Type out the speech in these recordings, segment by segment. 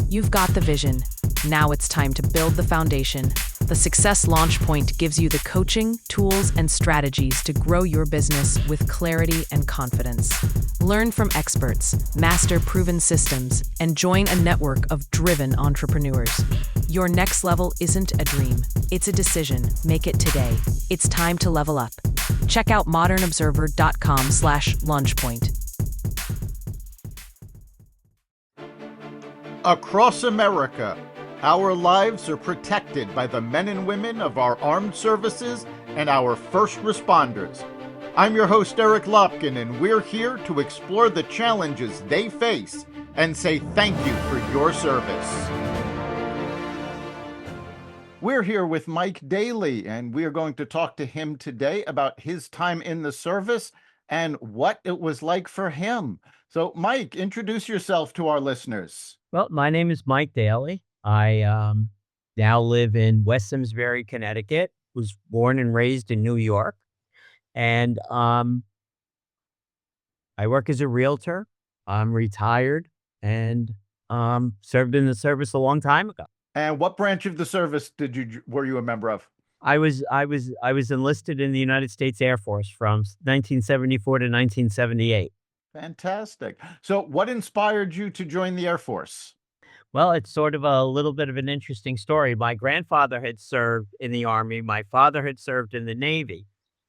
You've got the vision. Now it's time to build the foundation. The Success Launch Point gives you the coaching, tools, and strategies to grow your business with clarity and confidence. Learn from experts, master proven systems, and join a network of driven entrepreneurs. Your next level isn't a dream, it's a decision. Make it today. It's time to level up. Check out modernobserver.com/launchpoint. Across America, our lives are protected by the men and women of our armed services and our first responders. I'm your host, Eric Lopkin, and we're here to explore the challenges they face and say thank you for your service. We're here with Mike Daly, and we are going to talk to him today about his time in the service and what it was like for him. So, Mike, introduce yourself to our listeners. Well, my name is Mike Daly. I now live in West Simsbury, Connecticut. Was born and raised in New York, and I work as a realtor. I'm retired and served in the service a long time ago. And what branch of the service were you a member of? I was enlisted in the United States Air Force from 1974 to 1978. Fantastic. So what inspired you to join the Air Force? Well, it's sort of a little bit of an interesting story. My grandfather had served in the Army. My father had served in the Navy.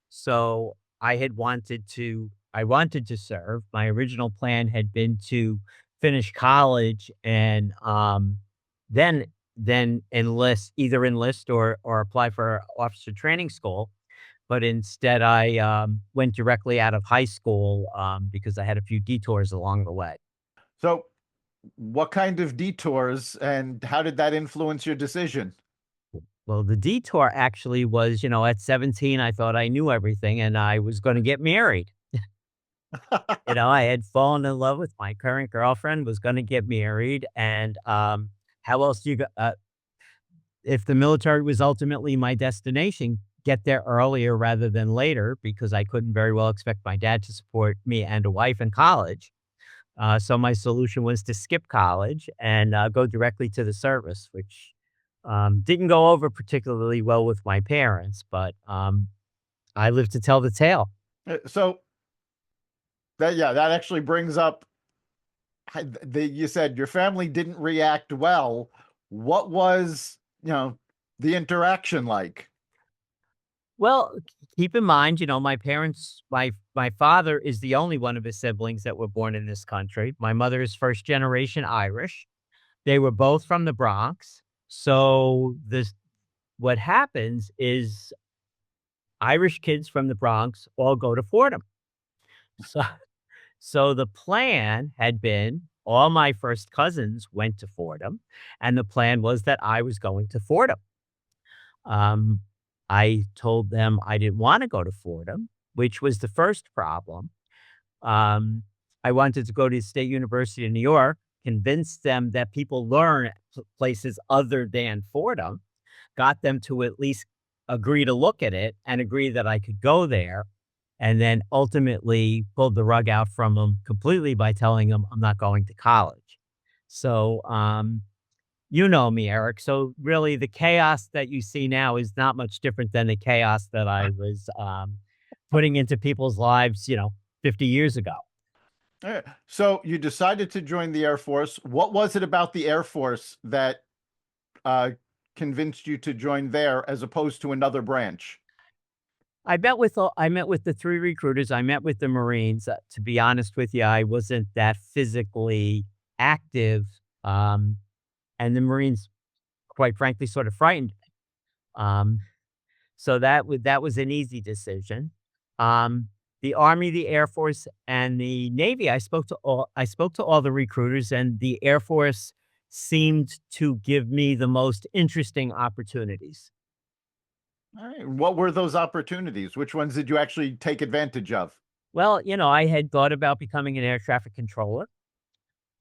So I wanted to serve. My original plan had been to finish college and then either enlist or apply for officer training school. But instead, I went directly out of high school because I had a few detours along the way. So what kind of detours and how did that influence your decision? Well, the detour actually was, at 17, I thought I knew everything and I was going to get married. I had fallen in love with my current girlfriend, was going to get married. And how else do you if the military was ultimately my destination, get there earlier rather than later, because I couldn't very well expect my dad to support me and a wife in college. So my solution was to skip college and go directly to the service, which didn't go over particularly well with my parents, but I lived to tell the tale. So that actually brings up, you said your family didn't react well. What was, the interaction like? Well, keep in mind, my parents, my father is the only one of his siblings that were born in this country. My mother is first generation Irish. They were both from the Bronx. So what happens is Irish kids from the Bronx all go to Fordham. So the plan had been all my first cousins went to Fordham, and the plan was that I was going to Fordham. I told them I didn't want to go to Fordham, which was the first problem. I wanted to go to State University of New York, convinced them that people learn at places other than Fordham, got them to at least agree to look at it and agree that I could go there, and then ultimately pulled the rug out from them completely by telling them I'm not going to college. So, you know me, Eric. So really the chaos that you see now is not much different than the chaos that I was putting into people's lives, 50 years ago. So you decided to join the Air Force. What was it about the Air Force that convinced you to join there as opposed to another branch? I met with the three recruiters. I met with the Marines. To be honest with you, I wasn't that physically active. And the Marines, quite frankly, sort of frightened me. So that was an easy decision. The Army, the Air Force, and the Navy, I spoke to all the recruiters, and the Air Force seemed to give me the most interesting opportunities. All right. What were those opportunities? Which ones did you actually take advantage of? Well, I had thought about becoming an air traffic controller.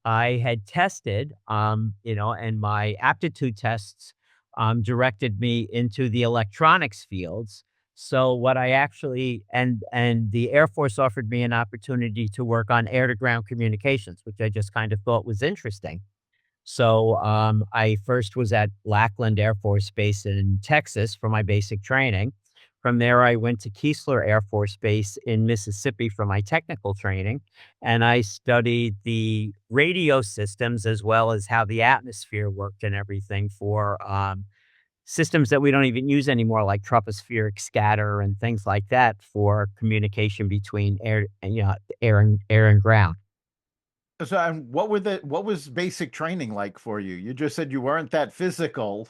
I had tested, and my aptitude tests directed me into the electronics fields. So what I actually, and the Air Force offered me an opportunity to work on air to ground communications, which I just kind of thought was interesting. So I first was at Lackland Air Force Base in Texas for my basic training. From there, I went to Keesler Air Force Base in Mississippi for my technical training. And I studied the radio systems as well as how the atmosphere worked and everything for systems that we don't even use anymore, like tropospheric scatter and things like that for communication between air and air and ground. So, and what was basic training like for you? You just said you weren't that physical.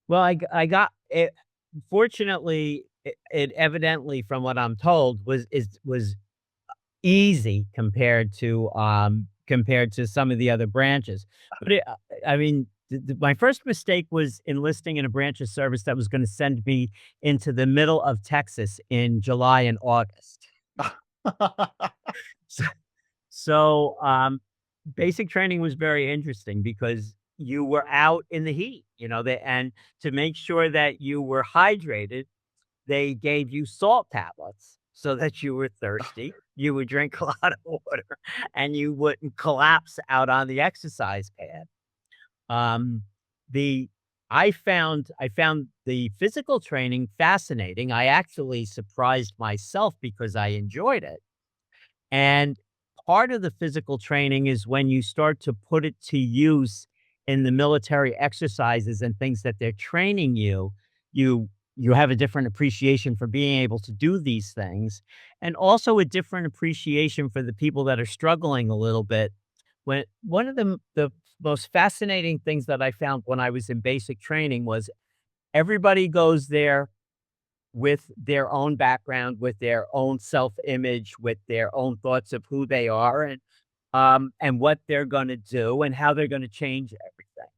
Well, I got it. Fortunately, it evidently, from what I'm told, was easy compared to some of the other branches. But I mean, my first mistake was enlisting in a branch of service that was going to send me into the middle of Texas in July and August. So, so basic training was very interesting because you were out in the heat, and to make sure that you were hydrated, they gave you salt tablets so that you were thirsty. You would drink a lot of water and you wouldn't collapse out on the exercise pad. Um, the I found the physical training fascinating. I actually surprised myself because I enjoyed it. And part of the physical training is when you start to put it to use in the military exercises and things that they're training you, you you have a different appreciation for being able to do these things, and also a different appreciation for the people that are struggling a little bit. When one of the most fascinating things that I found when I was in basic training was everybody goes there with their own background, with their own self-image, with their own thoughts of who they are and what they're gonna do and how they're gonna change everything.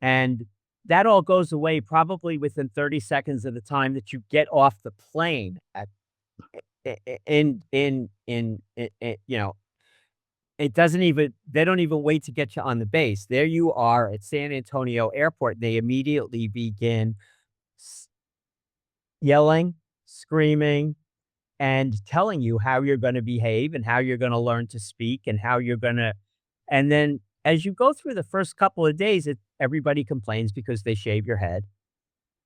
And that all goes away probably within 30 seconds of the time that you get off the plane at in it doesn't even they don't even wait to get you on the base. There you are at San Antonio Airport. They immediately begin yelling, screaming, and telling you how you're gonna behave and how you're gonna learn to speak and how you're gonna and then as you go through the first couple of days, everybody complains because they shave your head,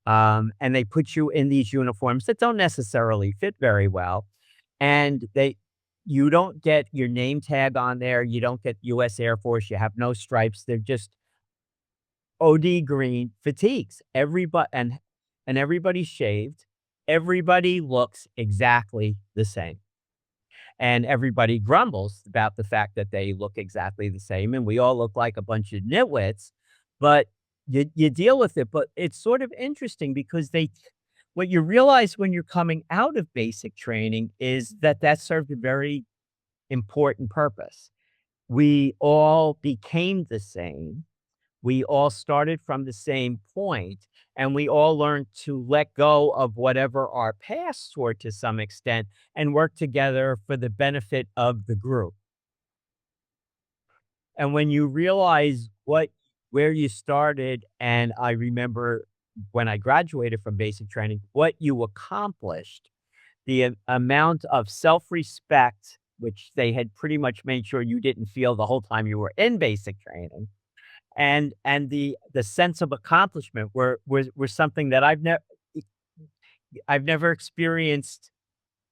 and they put you in these uniforms that don't necessarily fit very well, and you don't get your name tag on there, you don't get US Air Force, you have no stripes, they're just OD green fatigues. And everybody's shaved. Everybody looks exactly the same. And everybody grumbles about the fact that they look exactly the same, and we all look like a bunch of nitwits, but you deal with it. But it's sort of interesting because what you realize when you're coming out of basic training is that served a very important purpose. We all became the same. We all started from the same point, and we all learned to let go of whatever our pasts were to some extent and work together for the benefit of the group. And when you realize where you started, and I remember when I graduated from basic training, what you accomplished, the amount of self-respect, which they had pretty much made sure you didn't feel the whole time you were in basic training, and the sense of accomplishment were something that I've never experienced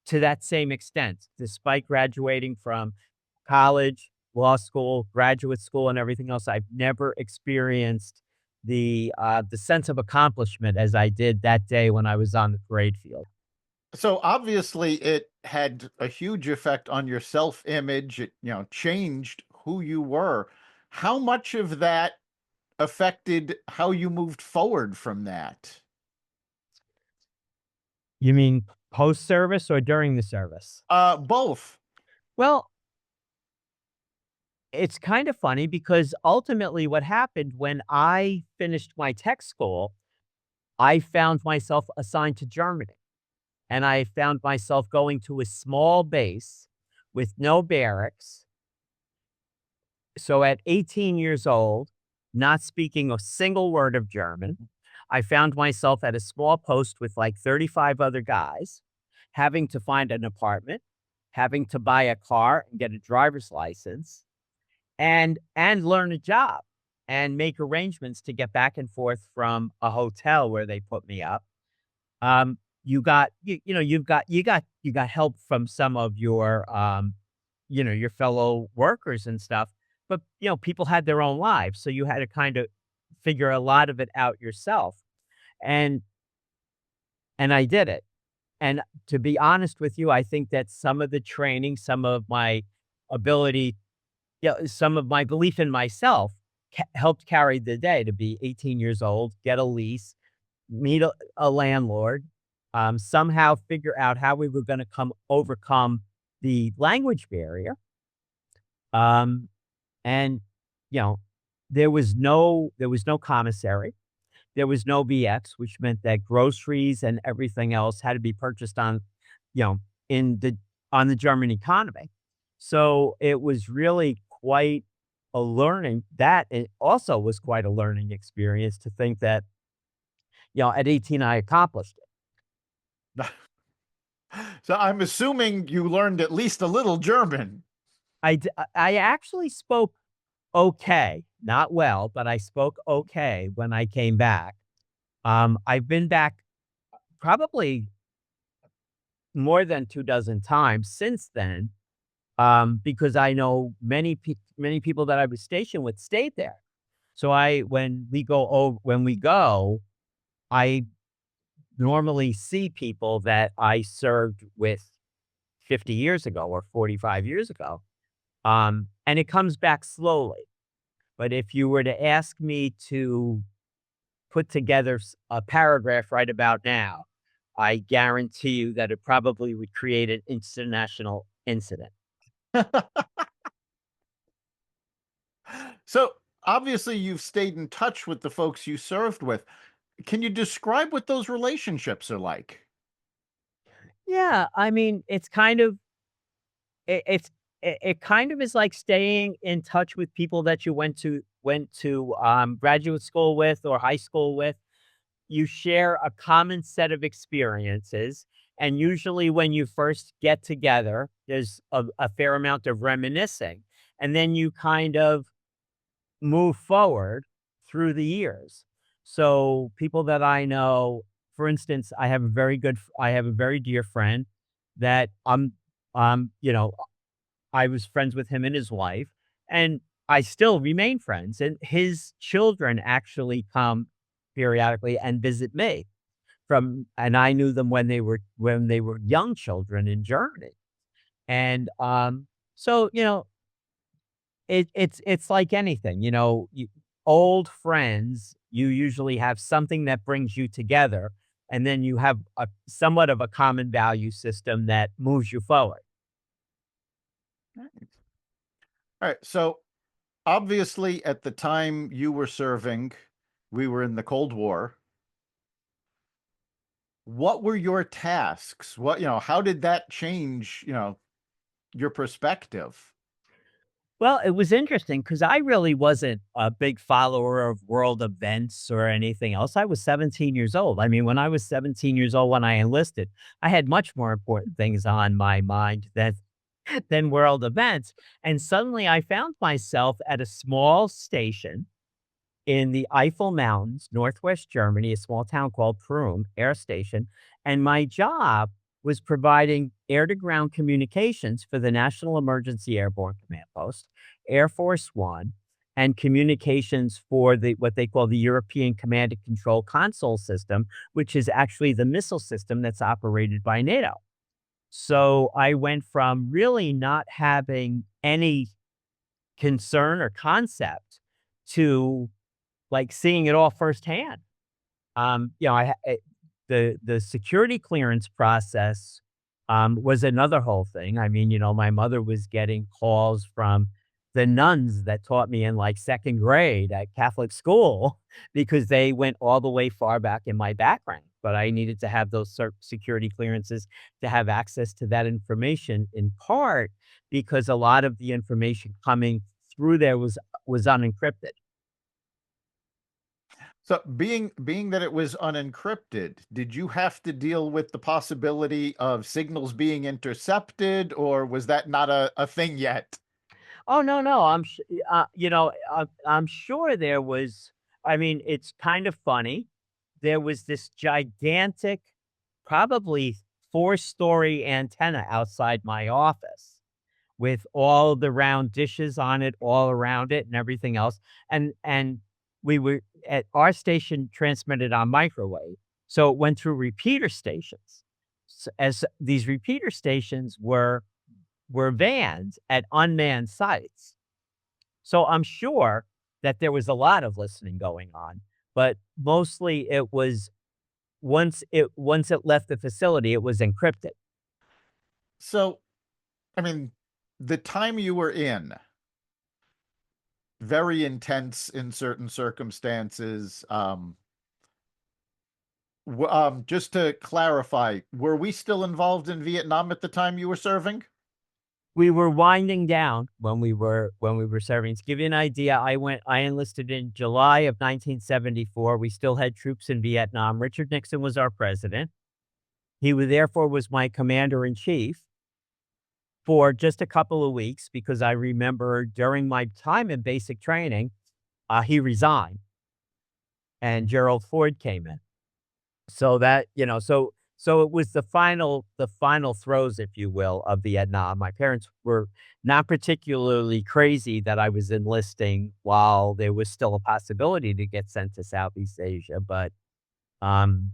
to that same extent, despite graduating from college, law school, graduate school, and everything else. I've never experienced the sense of accomplishment as I did that day when I was on the parade field. So obviously it had a huge effect on your self-image. It, changed who you were. How much of that affected how you moved forward from that? You mean post service or during the service? Both. Well, it's kind of funny because ultimately what happened when I finished my tech school, I found myself assigned to Germany. And I found myself going to a small base with no barracks. So at 18 years old, not speaking a single word of German, I found myself at a small post with like 35 other guys, having to find an apartment, having to buy a car and get a driver's license, and learn a job and make arrangements to get back and forth from a hotel where they put me up. You got help from some of your, your fellow workers and stuff, but, people had their own lives, so you had to kind of figure a lot of it out yourself, and I did it, and to be honest with you, I think that some of the training, some of my ability, some of my belief in myself helped carry the day to be 18 years old, get a lease, meet a landlord, somehow figure out how we were gonna overcome the language barrier, um, and, you know, there was no commissary, there was no BX, which meant that groceries and everything else had to be purchased you know, in the on the German economy. So, it was really quite a learning that it also was quite a learning experience to think that, at 18, I accomplished it. So I'm assuming you learned at least a little German. I actually spoke okay, not well, but I spoke okay when I came back. I've been back probably more than 2 dozen times since then, because I know many people that I was stationed with stayed there. So when we go, I normally see people that I served with 50 years ago or 45 years ago. And it comes back slowly. But if you were to ask me to put together a paragraph right about now, I guarantee you that it probably would create an international incident. So obviously you've stayed in touch with the folks you served with. Can you describe what those relationships are like? Yeah, I mean, it kind of is like staying in touch with people that you went to graduate school with or high school with. You share a common set of experiences, and usually when you first get together, there's a fair amount of reminiscing, and then you kind of move forward through the years. So, people that I know, for instance, I have a very dear friend that um, you know, I was friends with him and his wife, and I still remain friends, and his children actually come periodically and visit me and I knew them when they were young children in Germany. And, so, it's like anything, old friends, you usually have something that brings you together, and then you have a somewhat of a common value system that moves you forward. All right. So obviously at the time you were serving, we were in the Cold War. What were your tasks? How did that change, your perspective? Well, it was interesting because I really wasn't a big follower of world events or anything else. I was 17 years old. I mean, when I was 17 years old when I enlisted, I had much more important things on my mind than world events. And suddenly I found myself at a small station in the Eifel Mountains, Northwest Germany, a small town called Prüm Air Station, and my job was providing air-to-ground communications for the National Emergency Airborne Command Post, Air Force One, and communications for what they call the European Command and Control Console System, which is actually the missile system that's operated by NATO. So I went from really not having any concern or concept to like seeing it all firsthand. I ha the security clearance process, was another whole thing. I mean, my mother was getting calls from the nuns that taught me in, like, 2nd grade at Catholic school because they went all the way far back in my background, but I needed to have those security clearances to have access to that information, in part because a lot of the information coming through there was unencrypted. So being that it was unencrypted, did you have to deal with the possibility of signals being intercepted, or was that not a thing yet? Oh, no, no, I'm sure there was. I mean, it's kind of funny. There was this gigantic, probably four-story antenna outside my office with all the round dishes on it all around it and everything else, and we were at our station transmitted on microwave, so it went through repeater stations. As these repeater stations were vans at unmanned sites. So I'm sure that there was a lot of listening going on, but mostly it was once it left the facility, it was encrypted. So, I mean, the time you were in, very intense in certain circumstances. Just to clarify, were we still involved in Vietnam at the time you were serving? We were winding down when we were serving. To give you an idea, I enlisted in July of 1974. We still had troops in Vietnam. Richard Nixon was our president. He was therefore was my commander in chief for just a couple of weeks because I remember during my time in basic training, he resigned and Gerald Ford came in. So that, so it was the final throes, if you will, of Vietnam. My parents were not particularly crazy that I was enlisting while there was still a possibility to get sent to Southeast Asia, but um,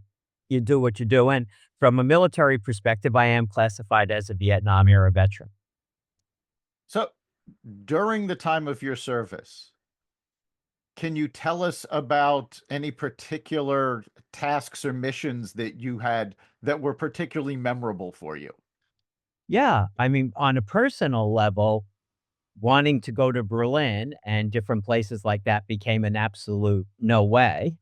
you do what you do. And from a military perspective, I am classified as a Vietnam era veteran. So, during the time of your service, can you tell us about any particular tasks or missions that you had that were particularly memorable for you? Yeah, I mean, on a personal level, wanting to go to Berlin and different places like that became an absolute no way.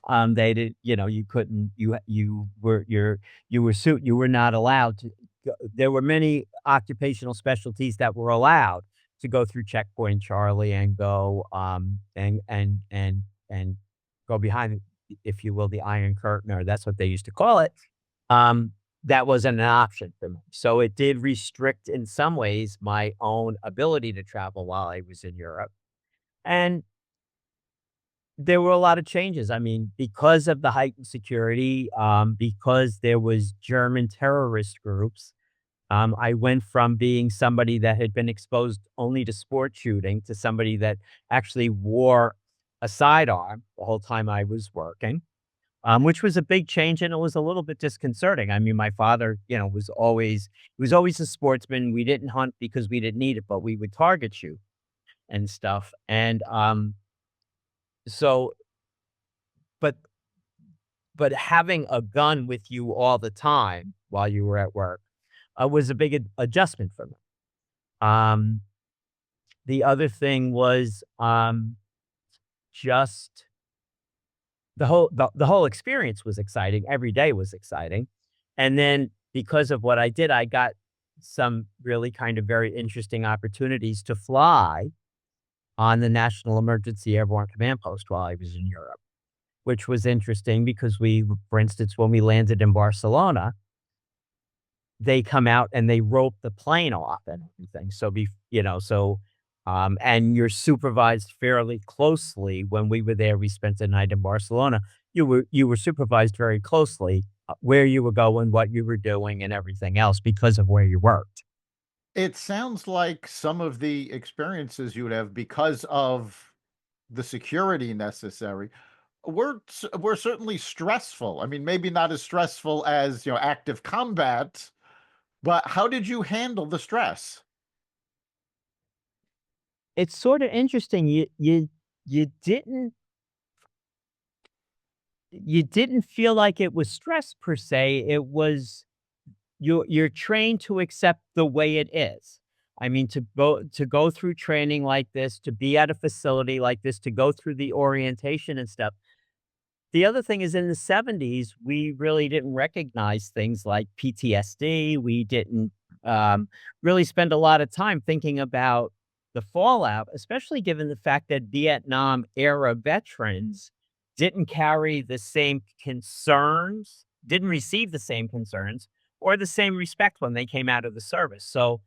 They did, you couldn't, you were not allowed to go. There were many occupational specialties that were allowed to go through Checkpoint Charlie and go, and go behind, if you will, the Iron Curtain, or that's what they used to call it. Um, that wasn't an option for me. So it did restrict in some ways my own ability to travel while I was in Europe. And there were a lot of changes. I mean, because of the heightened security, because there was German terrorist groups, I went from being somebody that had been exposed only to sport shooting to somebody that actually wore a sidearm the whole time I was working, which was a big change, and it was a little bit disconcerting. I mean, my father, was always a sportsman. We didn't hunt because we didn't need it, but we would target shoot and stuff. And so, but having a gun with you all the time while you were at work, was a big adjustment for me. Um, the other thing was, just the whole experience was exciting. Every day was exciting. And then because of what I did, I got some really kind of very interesting opportunities to fly on the National Emergency Airborne Command Post while I was in Europe, which was interesting because for instance, when we landed in Barcelona, they come out and they rope the plane off and everything. And you're supervised fairly closely. When we were there, we spent the night in Barcelona. You were supervised very closely, where you were going, what you were doing, and everything else because of where you worked. It sounds like some of the experiences you would have because of the security necessary were certainly stressful. I mean, maybe not as stressful as, active combat, but how did you handle the stress? It's sort of interesting. You didn't feel like it was stress per se. It was you're trained to accept the way it is. I mean, to go through training like this, to be at a facility like this, to go through the orientation and stuff. The other thing is in the '70s, we really didn't recognize things like PTSD. We didn't, really spend a lot of time thinking about the fallout, especially given the fact that Vietnam era veterans didn't carry the same concerns, didn't receive the same concerns or the same respect when they came out of the service. So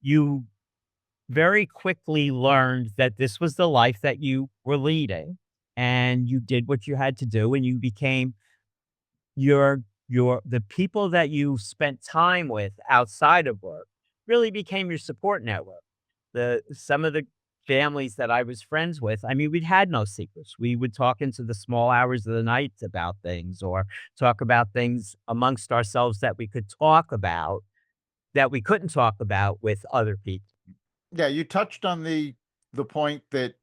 you very quickly learned that this was the life that you were leading, and you did what you had to do, and you became the people that you spent time with outside of work really became your support network. Some of the families that I was friends with, I mean, we had no secrets. We would talk into the small hours of the night about things, or talk about things amongst ourselves that we could talk about that we couldn't talk about with other people. Yeah, you touched on the point that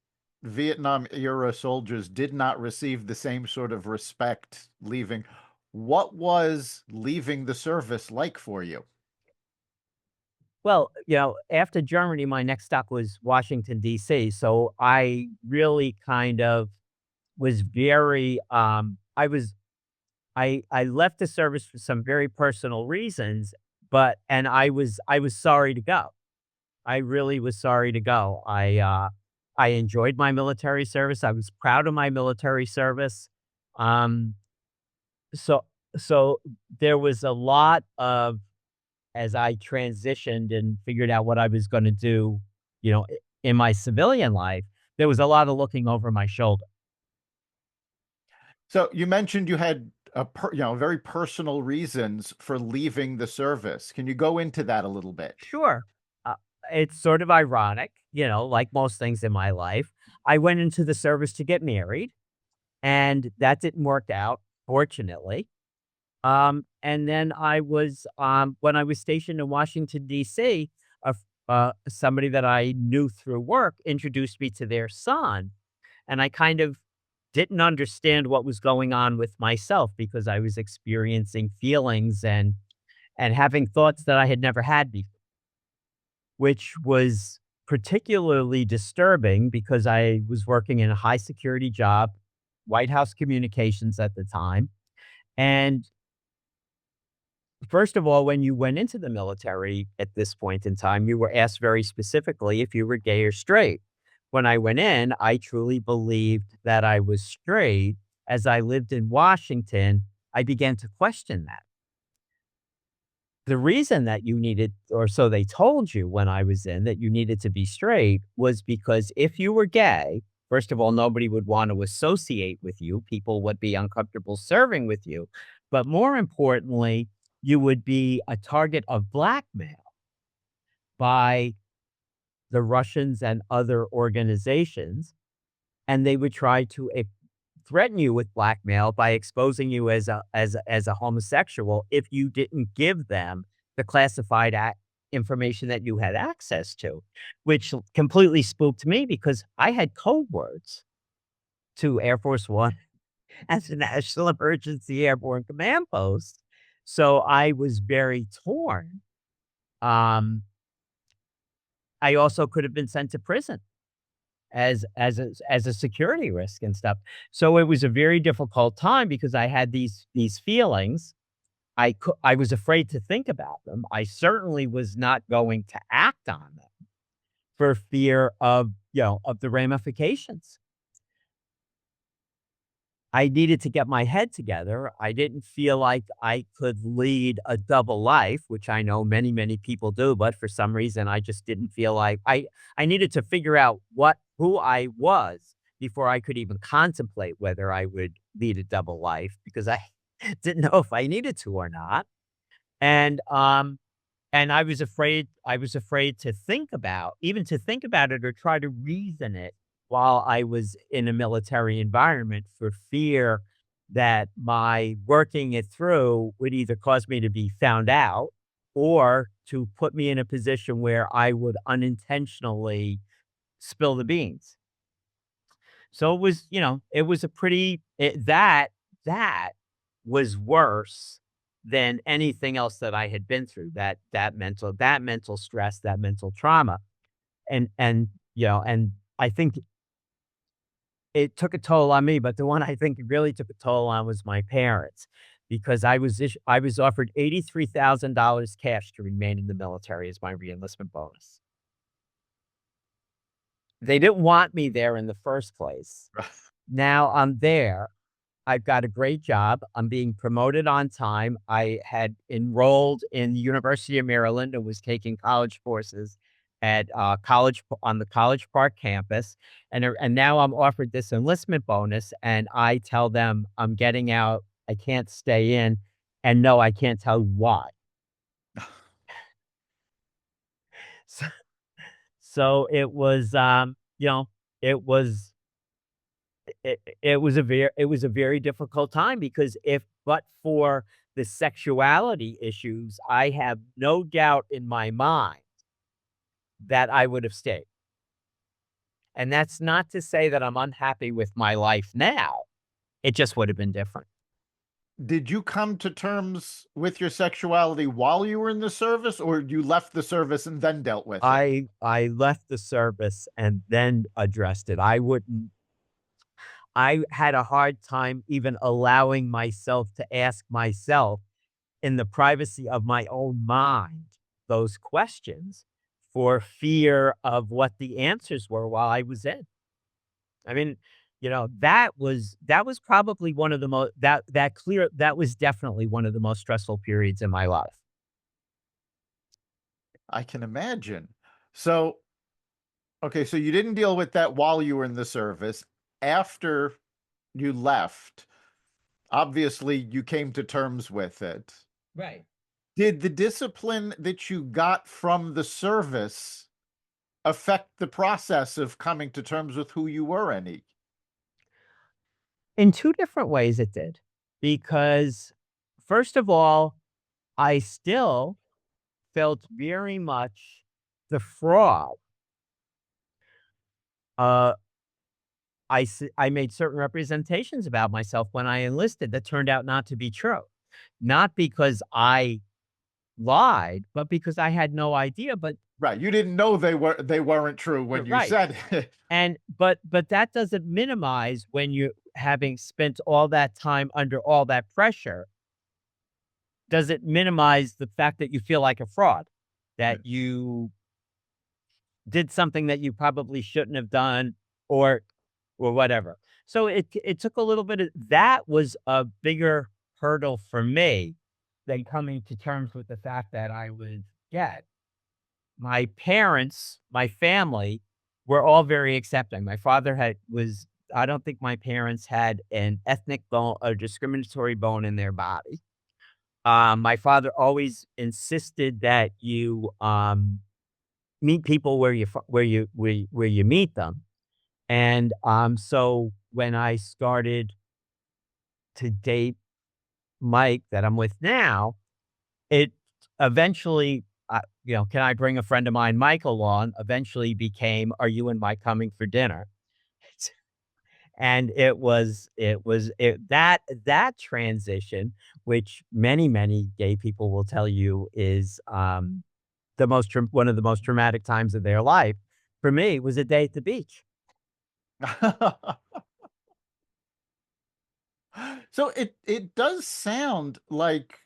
Vietnam era soldiers did not receive the same sort of respect leaving. What was leaving the service like for you? Well, after Germany, my next stop was Washington, D.C. So I really kind of was very, I left the service for some very personal reasons, and I was sorry to go. I really was sorry to go. I enjoyed my military service. I was proud of my military service. Um, so so there was a lot of, as I transitioned and figured out what I was gonna do, in my civilian life, there was a lot of looking over my shoulder. So you mentioned you had very personal reasons for leaving the service. Can you go into that a little bit? Sure. Uh, it's sort of ironic, like most things in my life. I went into the service to get married, and that didn't work out, fortunately. And then when I was stationed in Washington, D.C., somebody that I knew through work introduced me to their son. And I kind of didn't understand what was going on with myself because I was experiencing feelings and having thoughts that I had never had before, which was particularly disturbing because I was working in a high security job, White House communications at the time. And first of all, when you went into the military at this point in time, you were asked very specifically if you were gay or straight. When I went in, I truly believed that I was straight. As I lived in Washington, I began to question that. The reason that you needed, or so they told you when I was in, that you needed to be straight was because if you were gay, first of all, nobody would want to associate with you. People would be uncomfortable serving with you. But more importantly, you would be a target of blackmail by the Russians and other organizations, and they would try to threaten you with blackmail by exposing you as a homosexual if you didn't give them the classified information that you had access to, which completely spooked me because I had code words to Air Force One as a National Emergency Airborne Command Post. So I was very torn. Um, I also could have been sent to prison as a security risk and stuff. So it was a very difficult time because I had these feelings. I was afraid to think about them. I certainly was not going to act on them for fear of the ramifications. I needed to get my head together. I didn't feel like I could lead a double life, which I know many, many people do, but for some reason I just didn't feel like I needed to figure out who I was before I could even contemplate whether I would lead a double life because I didn't know if I needed to or not. And and I was afraid to think about it or try to reason it while I was in a military environment for fear that my working it through would either cause me to be found out or to put me in a position where I would unintentionally spill the beans. So it was a pretty that was worse than anything else that I had been through, that mental stress, that mental trauma. And I think it took a toll on me, but the one I think it really took a toll on was my parents because I was offered $83,000 cash to remain in the military as my reenlistment bonus. They didn't want me there in the first place. Now I'm there. I've got a great job. I'm being promoted on time. I had enrolled in the University of Maryland and was taking college courses at on the College Park campus, and now I'm offered this enlistment bonus, and I tell them I'm getting out, I can't stay in, and no, I can't tell you why. So, so it was, it was it was a very difficult time because if but for the sexuality issues, I have no doubt in my mind that I would have stayed. And that's not to say that I'm unhappy with my life now. It just would have been different. Did you come to terms with your sexuality while you were in the service, or you left the service and then dealt with it? I left the service and then addressed it. I had a hard time even allowing myself to ask myself in the privacy of my own mind those questions for fear of what the answers were while I was in. I mean, that was probably one of the most that was definitely one of the most stressful periods in my life. I can imagine. So, okay, so you didn't deal with that while you were in the service. After you left, obviously you came to terms with it. Right. Did the discipline that you got from the service affect the process of coming to terms with who you were any? In 2 different ways it did, because first of all, I still felt very much the fraud. Uh, I made certain representations about myself when I enlisted that turned out not to be true. Not because I lied, but because I had no idea, but Right. You didn't know they weren't true when you right. said it. And but that doesn't minimize when you having spent all that time under all that pressure, does it minimize the fact that you feel like a fraud, that you did something that you probably shouldn't have done or whatever. So it took a little bit of that was a bigger hurdle for me than coming to terms with the fact that I was gay. My parents, my family were all very accepting. My father had was I don't think my parents had an ethnic bone or discriminatory bone in their body. My father always insisted that you meet people where where you meet them. And so when I started to date Mike that I'm with now, it eventually, can I bring a friend of mine, Mike, along? Eventually became, are you and Mike coming for dinner? And that transition, which many gay people will tell you is one of the most traumatic times of their life. For me, was a day at the beach. So it does sound like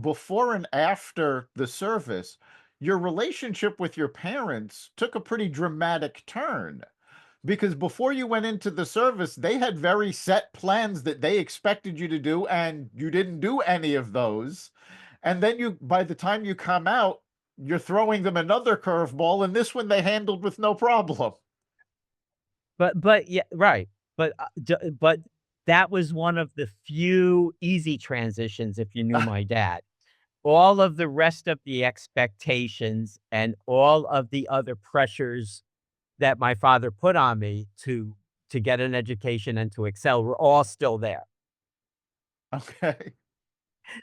before and after the service, your relationship with your parents took a pretty dramatic turn. Because before you went into the service, they had very set plans that they expected you to do, and you didn't do any of those. And then by the time you come out, you're throwing them another curveball, and this one they handled with no problem. But yeah, right. But that was one of the few easy transitions if you knew my dad. All of the rest of the expectations and all of the other pressures that my father put on me to get an education and to excel were all still there. Okay.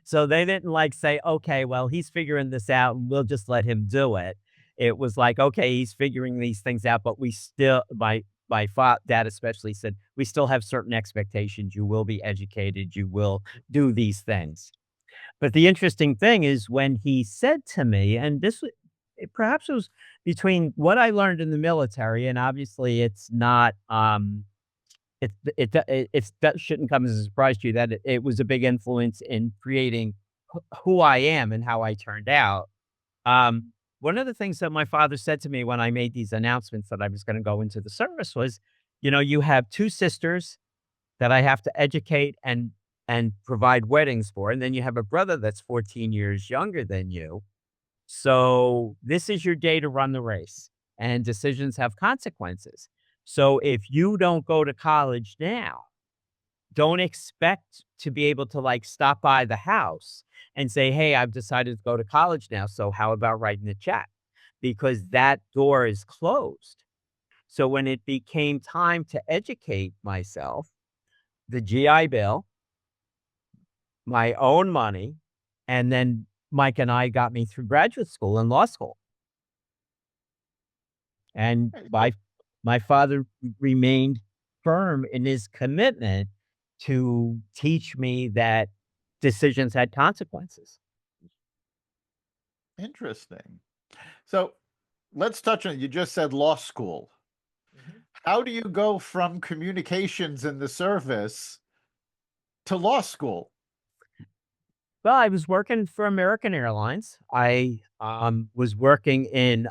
So they didn't like say, "Okay, well, he's figuring this out and we'll just let him do it." It was like, "Okay, he's figuring these things out, but we still dad especially said, "We still have certain expectations. You will be educated. You will do these things." But the interesting thing is when he said to me, and perhaps it was between what I learned in the military, and obviously it's not, that shouldn't come as a surprise to you that it was a big influence in creating who I am and how I turned out. One of the things that my father said to me when I made these announcements that I was going to go into the service was, you have 2 sisters that I have to educate and provide weddings for, and then you have a brother that's 14 years younger than you. So this is your day to run the race, and decisions have consequences. So if you don't go to college now, don't expect to be able to like stop by the house and say, "Hey, I've decided to go to college now. So how about writing a check?" Because that door is closed. So when it became time to educate myself, the GI Bill, my own money, and then Mike and I got me through graduate school and law school. And Hey, my father remained firm in his commitment to teach me that decisions had consequences. interesting. So let's touch on, you just said law school. Mhm. How do you go from communications in the service to law school? Well, I was working for American Airlines. I, was working in,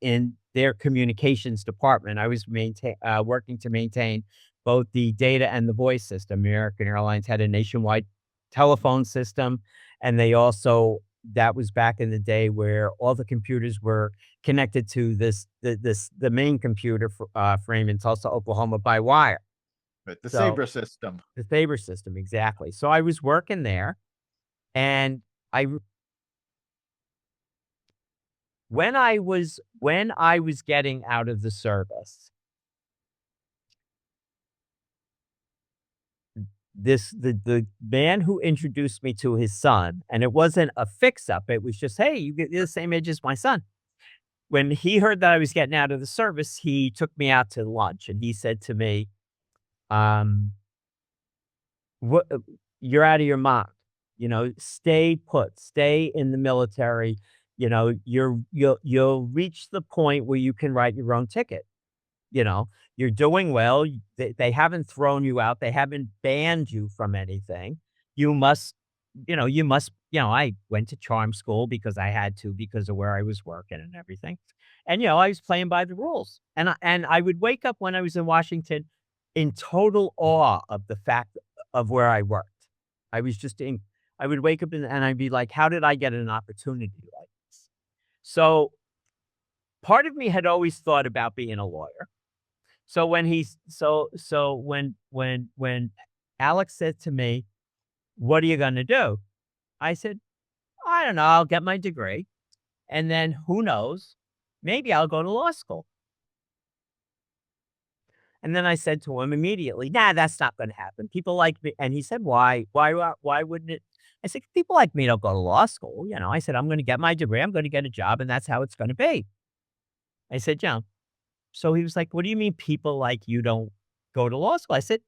in their communications department. I was working to maintain both the data and the voice system. American Airlines had a nationwide telephone system, and they also that was back in the day where all the computers were connected to the main computer frame in Tulsa, Oklahoma by wire. But the So Sabre system. the Faber system, exactly. So I was working there and I r when I was getting out of the service, the man who introduced me to his son, and it wasn't a fix-up, it was just, "Hey, you're the same age as my son." When he heard that I was getting out of the service, he took me out to lunch, and he said to me, um, "What you're out of your mind, stay put, stay in the military, you'll reach the point where you can write your own ticket." You know, you're doing well. They haven't thrown you out. They haven't banned you from anything. You must, I went to charm school because I had to because of where I was working and everything. And I was playing by the rules. And I would wake up when I was in Washington in total awe of the fact of where I worked. I was just in I would wake up and I'd be like, how did I get an opportunity like this? So part of me had always thought about being a lawyer. So when he's so when Alex said to me, "What are you gonna do?" I said, "I don't know, I'll get my degree, and then who knows, maybe I'll go to law school." And then I said to him immediately, "Nah, that's not gonna happen. People like me." And he said, "Why? Why wouldn't it?" I said, "People like me don't go to law school." I said, "I'm gonna get my degree, I'm gonna get a job, and that's how it's gonna be." I said, "Yeah." So he was like, "What do you mean people like you don't go to law school?" I said,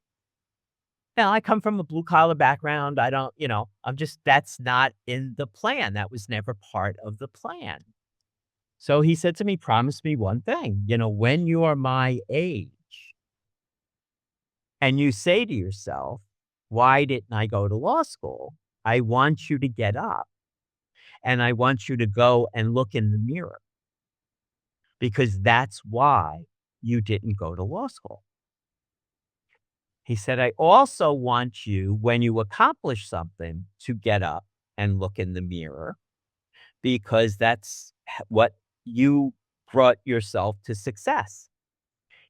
"Yeah, I come from a blue collar background. I don't, I'm just that's not in the plan. That was never part of the plan." So he said to me, "Promise me one thing, when you are my age and you say to yourself, 'Why didn't I go to law school?' I want you to get up and I want you to go and look in the mirror because that's why you didn't go to law school." He said, "I also want you, when you accomplish something, to get up and look in the mirror because that's what you brought yourself to success."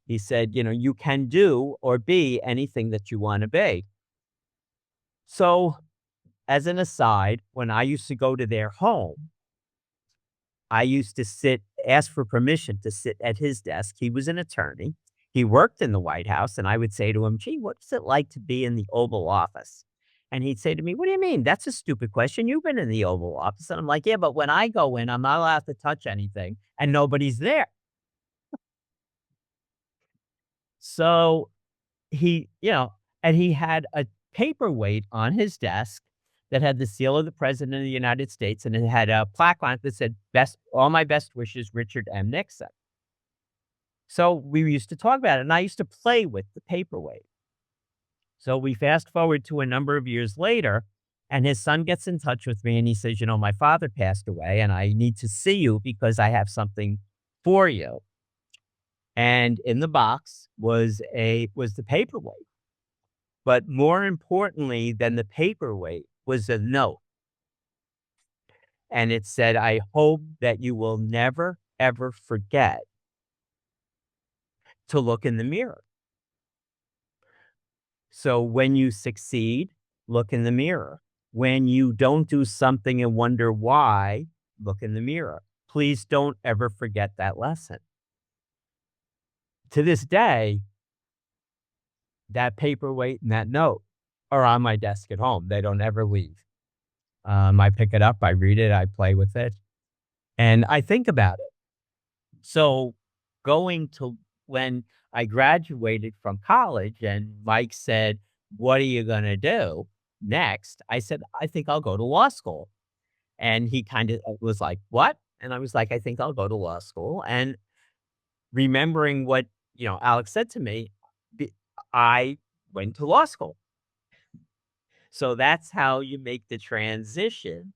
He said, "You can do or be anything that you want to be." So, as an aside, when I used to go to their home, I used to ask for permission to sit at his desk. He was an attorney. He worked in the White House, and I would say to him, "Gee, what's it like to be in the Oval Office?" And he'd say to me, "What do you mean? That's a stupid question. You've been in the Oval Office." And I'm like, "Yeah, but when I go in, I'm not allowed to touch anything, and nobody's there." So and he had a paperweight on his desk that had the seal of the President of the United States, and it had a plaque on it that said, "Best, all my best wishes, Richard M. Nixon." So we used to talk about it, and I used to play with the paperweight. So we fast forward to a number of years later, and his son gets in touch with me and he says, "My father passed away and I need to see you because I have something for you." And in the box was the paperweight. But more importantly than the paperweight was a note. and it said, "I hope that you will never, ever forget to look in the mirror. So when you succeed, look in the mirror. When you don't do something and wonder why, look in the mirror. Please don't ever forget that lesson." To this day, that paperweight and that note are on my desk at home. They don't ever leave. I pick it up, I read it, I play with it, and I think about it. So going to when I graduated from college and Mike said, "What are you going to do next?" I said, "I think I'll go to law school." And he kind of was like, "What?" And I was like, "I think I'll go to law school." And remembering what, Alex said to me, b- I went to law school. So that's how you make the transition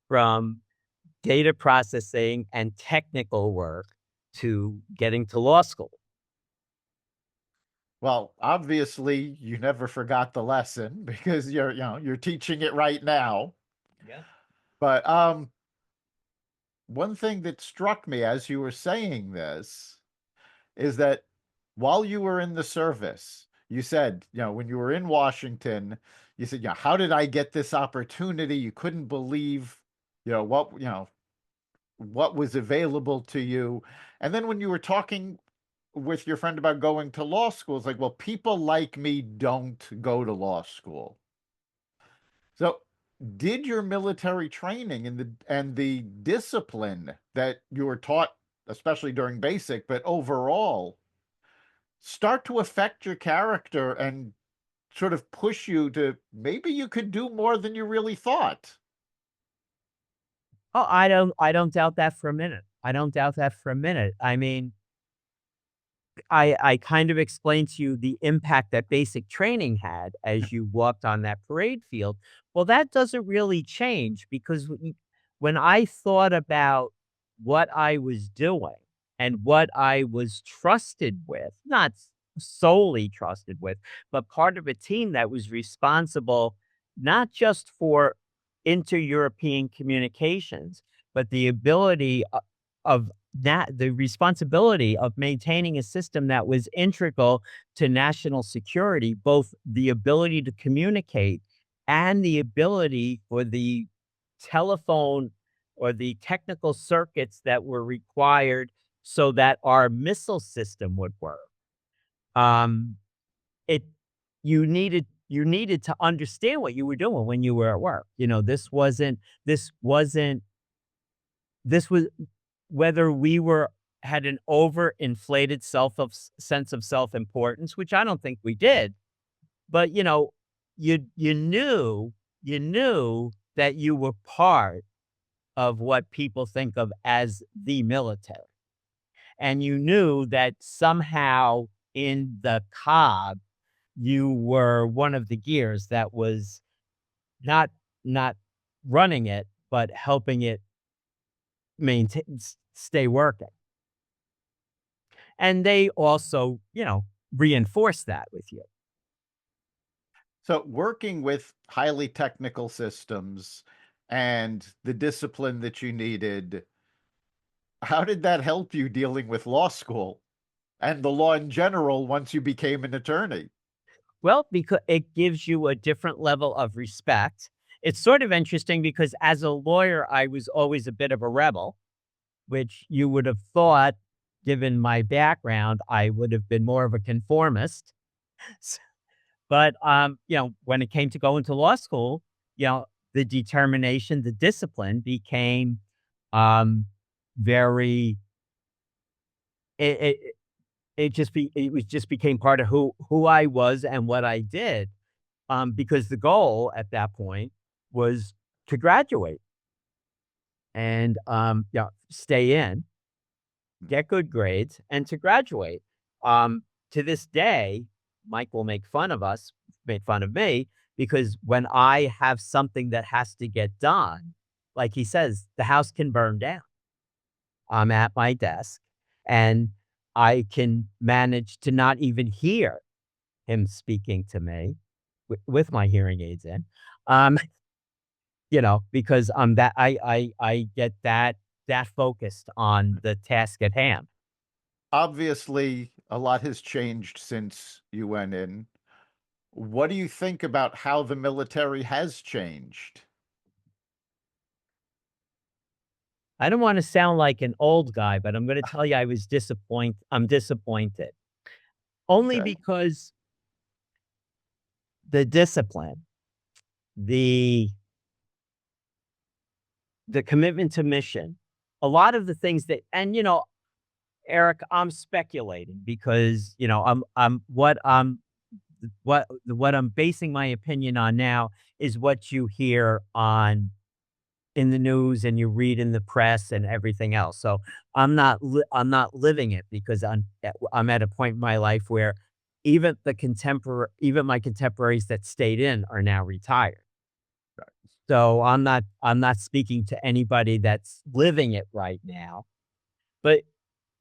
from data processing and technical work to getting to law school. Well, obviously, you never forgot the lesson because you're teaching it right now. Yeah. But one thing that struck me as you were saying this is that while you were in the service, you said, when you were in Washington, you said, how did I get this opportunity? You couldn't believe, what was available to you. And then when you were talking with your friend about going to law school, it's like, well, people like me don't go to law school. So did your military training and the discipline that you were taught, especially during basic, but overall, start to affect your character and sort of push you to maybe you could do more than you really thought? Oh, I don't doubt that for a minute. I don't doubt that for a minute. I mean, I kind of explained to you the impact that basic training had as you walked on that parade field. Well, that doesn't really change because when I thought about what I was doing and what I was trusted with, not solely trusted with, but part of a team that was responsible not just for inter-European communications, but the ability of that the responsibility of maintaining a system that was integral to national security, both the ability to communicate and the ability for the telephone or the technical circuits that were required so that our missile system would work. Um, it you needed to understand what you were doing when you were at work. This wasn't this was whether we were had an overinflated sense of self-importance, which I don't think we did, but, you knew that you were part of what people think of as the military, and you knew that somehow in the cog, you were one of the gears that was not not running it, but helping it stay working. And they also, reinforce that with you. So working with highly technical systems and the discipline that you needed, how did that help you dealing with law school and the law in general once you became an attorney? Well, because it gives you a different level of respect. It's sort of interesting because as a lawyer, I was always a bit of a rebel, which you would have thought, given my background, I would have been more of a conformist. S- But when it came to going to law school, the determination, the discipline became um very it, it was just became part of who I was and what I did. Because the goal at that point was to graduate and stay in, get good grades, and to graduate. To this day, Mike will make fun of us, made fun of me, because when I have something that has to get done, like he says, the house can burn down. I'm at my desk and I can manage to not even hear him speaking to me with my hearing aids in. Um, because I get that focused on the task at hand. Obviously, a lot has changed since you went in. What do you think about how the military has changed? I don't wanna sound like an old guy, but I'm gonna tell you I'm disappointed. Only Okay. because the discipline, the the commitment to mission, a lot of the things that Eric, I'm speculating because, what I'm basing my opinion on now is what you hear on in the news and you read in the press and everything else. So I'm not living it because I'm at a point in my life where even my contemporaries that stayed in are now retired. So I'm not speaking to anybody that's living it right now. But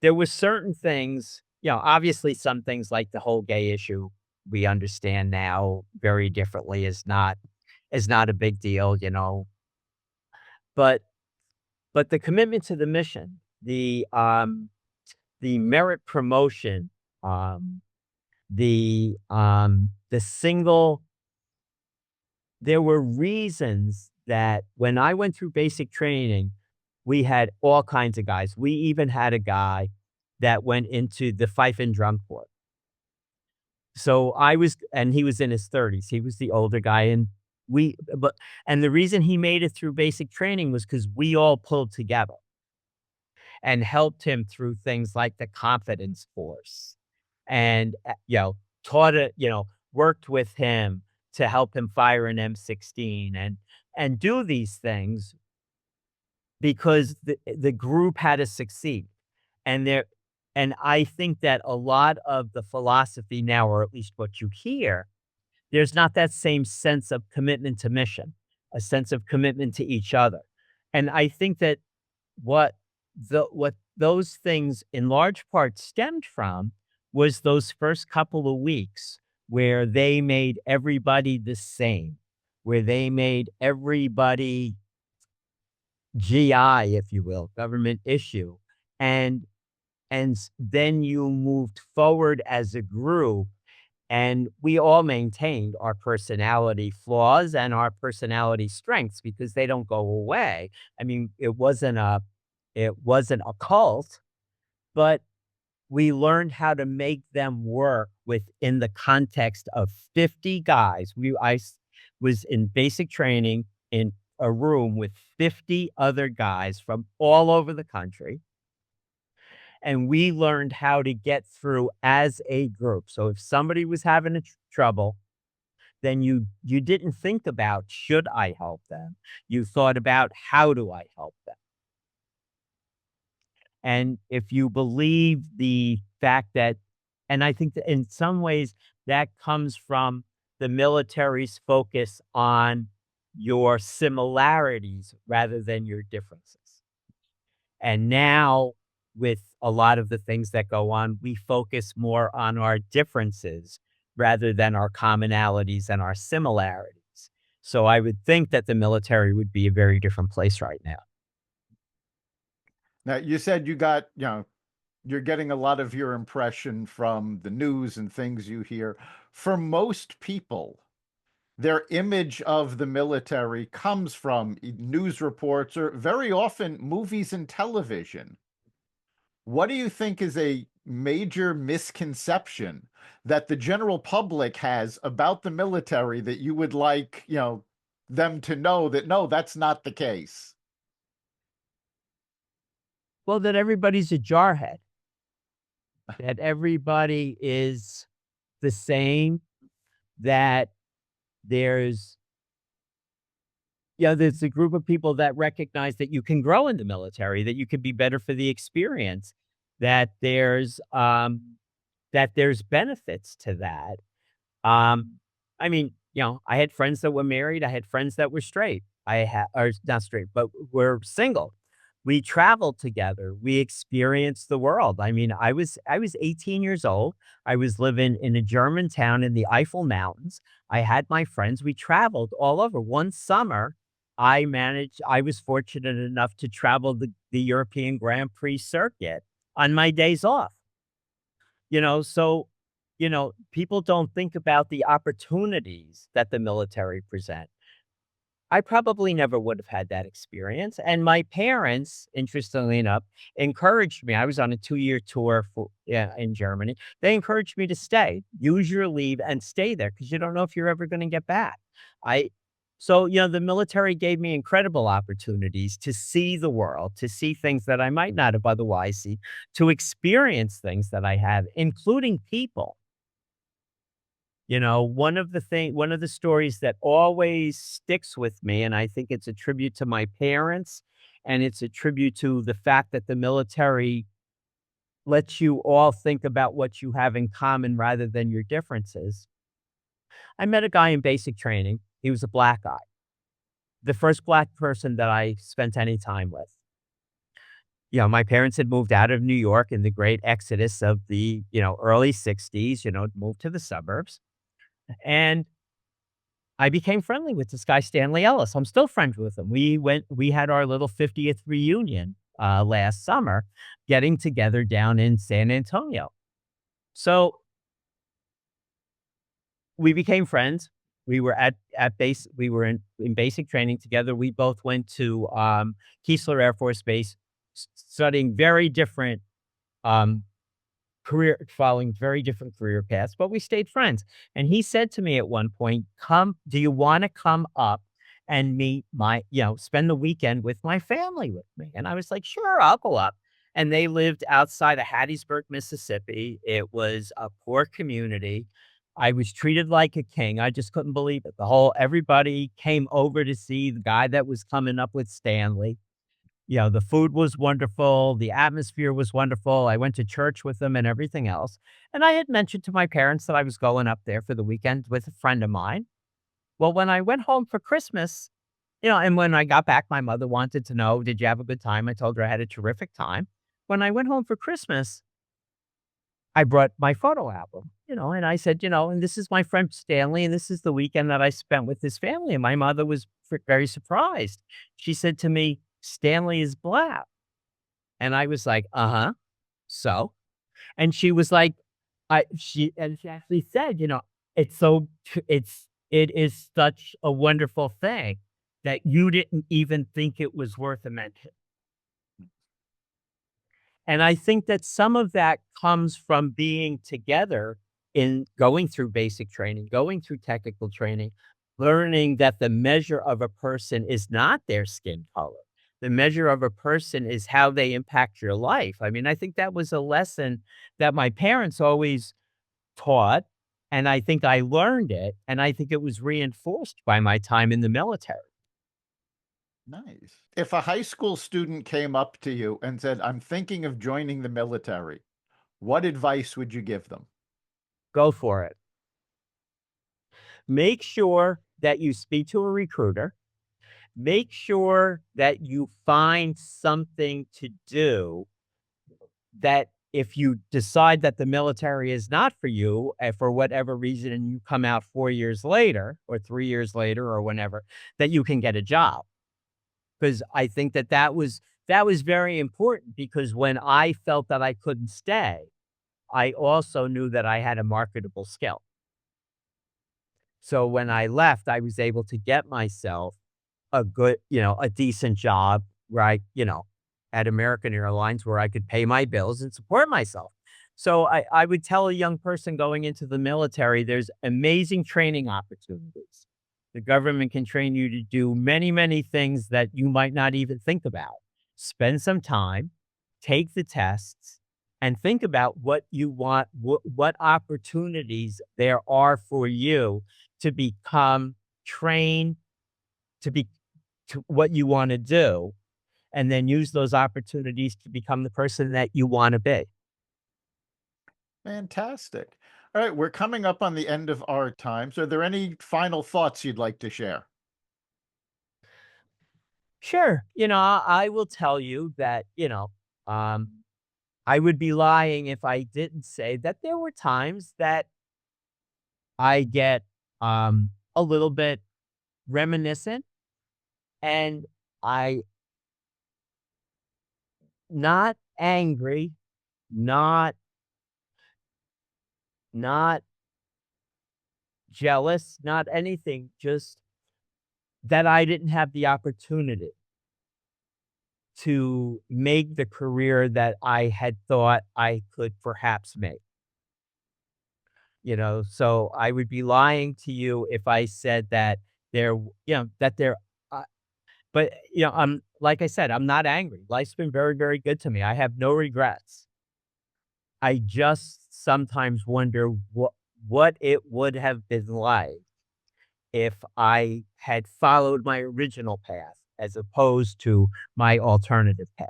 there were certain things, obviously some things like the whole gay issue we understand now very differently is not a big deal, but the commitment to the mission, the merit promotion, um, the single there were reasons that when I went through basic training, we had all kinds of guys. We even had a guy that went into the fife and drum corps. And he was in his 30s. He was the older guy. And the reason he made it through basic training was because we all pulled together and helped him through things like the confidence course and, taught it, worked with him to help him fire an M16 and do these things because the group had to succeed. And there and I think that a lot of the philosophy now, or at least what you hear, there's not that same sense of commitment to mission, a sense of commitment to each other. And I think that what what those things in large part stemmed from was those first couple of weeks where they made everybody the same, where they made everybody GI, if you will, government issue. And then you moved forward as a group and we all maintained our personality flaws and our personality strengths because they don't go away. I mean, it wasn't a cult, but we learned how to make them work within the context of 50 guys. Was in basic training in a room with 50 other guys from all over the country, and we learned how to get through as a group. So if somebody was having trouble, then you didn't think about, "Should I help them?" You thought about, "How do I help them?" And if you believe the fact that and I think that in some ways that comes from the military's focus on your similarities rather than your differences. And now with a lot of the things that go on, we focus more on our differences rather than our commonalities and our similarities. So I would think that the military would be a very different place right now. Now, you said you're getting a lot of your impression from the news and things you hear. For most people, their image of the military comes from news reports or very often movies and television. What do you think is a major misconception that the general public has about the military that you would like, them to know that no, that's not the case? Well, that everybody's a jarhead, that everybody is the same, that there's there's a group of people that recognize that you can grow in the military, that you can be better for the experience, that there's benefits to that. I mean, I had friends that were married, I had friends that were straight. Or not straight, but were single. We traveled together. We experienced the world. I mean, I was 18 years old. I was living in a German town in the Eifel Mountains. I had my friends. We traveled all over. One summer, I was fortunate enough to travel the European Grand Prix circuit on my days off, so, people don't think about the opportunities that the military present. I probably never would have had that experience, and my parents, interestingly enough, encouraged me. I was on a 2-year tour in Germany. They encouraged me to stay, use your leave, and stay there because you don't know if you're ever gonna get back. I so, the military gave me incredible opportunities to see the world, to see things that I might not have otherwise seen, to experience things that I have, including people. One of the stories that always sticks with me, and I think it's a tribute to my parents, and it's a tribute to the fact that the military lets you all think about what you have in common rather than your differences. I met a guy in basic training. He was a black guy, the first black person that I spent any time with. My parents had moved out of New York in the great exodus of the, early 60s, moved to the suburbs. And I became friendly with this guy, Stanley Ellis. I'm still friends with him. We had our little 50th reunion last summer, getting together down in San Antonio. So we became friends. We were in basic training together. We both went to Keesler Air Force Base, studying very different um, following very different career paths, but we stayed friends. And he said to me at one point, do you want to come up and meet spend the weekend with my family with me? And I was like, sure, I'll go up. And they lived outside of Hattiesburg, Mississippi. It was a poor community. I was treated like a king. I just couldn't believe it. Everybody came over to see the guy that was coming up with Stanley. The food was wonderful, the atmosphere was wonderful, I went to church with them and everything else, and I had mentioned to my parents that I was going up there for the weekend with a friend of mine. Well, when I went home for Christmas, and when I got back, my mother wanted to know, "Did you have a good time?" I told her I had a terrific time. When I went home for Christmas, I brought my photo album, and I said, "And this is my friend Stanley, and this is the weekend that I spent with his family," and my mother was very surprised. She said to me, "Stanley is black." And I was like, "Uh-huh, so?" And she was like, she actually said, "It's so it is such a wonderful thing that you didn't even think it was worth a mention." And I think that some of that comes from being together in going through basic training, going through technical training, learning that the measure of a person is not their skin color. The measure of a person is how they impact your life. I mean, I think that was a lesson that my parents always taught, and I think I learned it, and I think it was reinforced by my time in the military. Nice. If a high school student came up to you and said, "I'm thinking of joining the military," what advice would you give them? Go for it. Make sure that you speak to a recruiter. Make sure that you find something to do that if you decide that the military is not for you, for whatever reason, and you come out 4 years later or 3 years later or whenever, that you can get a job. Because I think that was very important because when I felt that I couldn't stay, I also knew that I had a marketable skill. So when I left, I was able to get myself a decent job, right, at American Airlines where I could pay my bills and support myself. So I would tell a young person going into the military, there's amazing training opportunities. The government can train you to do many, many things that you might not even think about. Spend some time, take the tests, and think about what you want, what opportunities there are for you to become trained to be to what you wanna do, and then use those opportunities to become the person that you wanna be. Fantastic. All right, we're coming up on the end of our time. So, are there any final thoughts you'd like to share? Sure, I will tell you that, um, I would be lying if I didn't say that there were times that I get, a little bit reminiscent And I not angry, not not jealous, not anything, just that I didn't have the opportunity to make the career that I had thought I could perhaps make. So I would be lying to you if I said that there, that there, uh, but like I said, I'm not angry. Life's been very, very good to me. I have no regrets. I just sometimes wonder what it would have been like if I had followed my original path as opposed to my alternative path.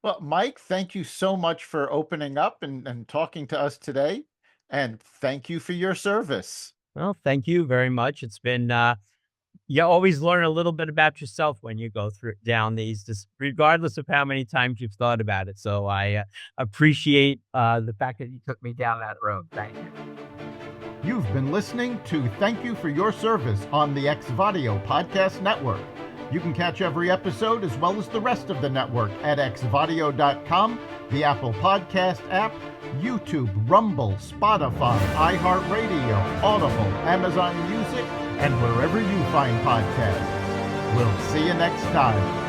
Well, Mike, thank you so much for opening up and talking to us today. And thank you for your service. Well, thank you very much. It's been you always learn a little bit about yourself when you go through down these, just regardless of how many times you've thought about it. So I appreciate the fact that you took me down that road. Thank you. You've been listening to Thank You for Your Service on the Xvadio Podcast Network. You can catch every episode as well as the rest of the network at xvadio.com, the Apple Podcast app, YouTube, Rumble, Spotify, iHeartRadio, Audible, Amazon Music, and wherever you find podcasts. We'll see you next time.